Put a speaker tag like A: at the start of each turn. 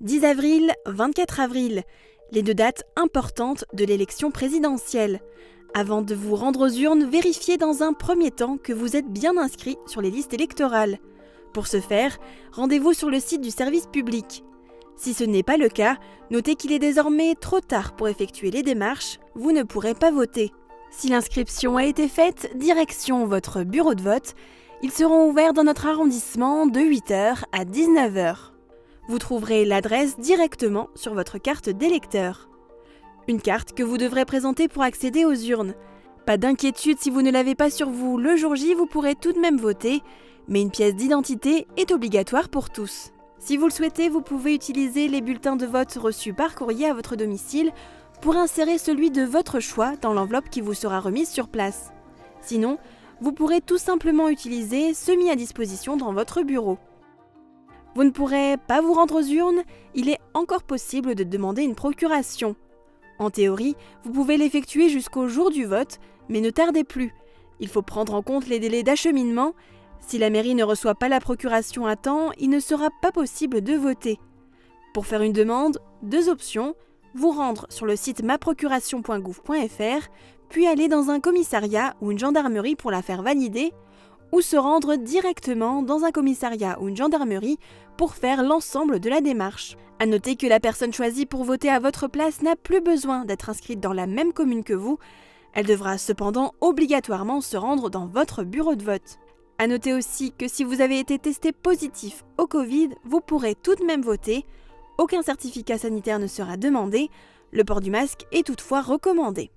A: 10 avril, 24 avril, les deux dates importantes de l'élection présidentielle. Avant de vous rendre aux urnes, vérifiez dans un premier temps que vous êtes bien inscrit sur les listes électorales. Pour ce faire, rendez-vous sur le site du service public. Si ce n'est pas le cas, notez qu'il est désormais trop tard pour effectuer les démarches, vous ne pourrez pas voter. Si l'inscription a été faite, direction votre bureau de vote. Ils seront ouverts dans notre arrondissement de 8h à 19h. Vous trouverez l'adresse directement sur votre carte d'électeur. Une carte que vous devrez présenter pour accéder aux urnes. Pas d'inquiétude si vous ne l'avez pas sur vous le jour J, vous pourrez tout de même voter, mais une pièce d'identité est obligatoire pour tous. Si vous le souhaitez, vous pouvez utiliser les bulletins de vote reçus par courrier à votre domicile pour insérer celui de votre choix dans l'enveloppe qui vous sera remise sur place. Sinon, vous pourrez tout simplement utiliser ceux mis à disposition dans votre bureau. Vous ne pourrez pas vous rendre aux urnes, il est encore possible de demander une procuration. En théorie, vous pouvez l'effectuer jusqu'au jour du vote, mais ne tardez plus. Il faut prendre en compte les délais d'acheminement. Si la mairie ne reçoit pas la procuration à temps, il ne sera pas possible de voter. Pour faire une demande, 2 options, vous rendre sur le site maprocuration.gouv.fr, puis aller dans un commissariat ou une gendarmerie pour la faire valider, ou se rendre directement dans un commissariat ou une gendarmerie pour faire l'ensemble de la démarche. À noter que la personne choisie pour voter à votre place n'a plus besoin d'être inscrite dans la même commune que vous, elle devra cependant obligatoirement se rendre dans votre bureau de vote. À noter aussi que si vous avez été testé positif au Covid, vous pourrez tout de même voter, aucun certificat sanitaire ne sera demandé, le port du masque est toutefois recommandé.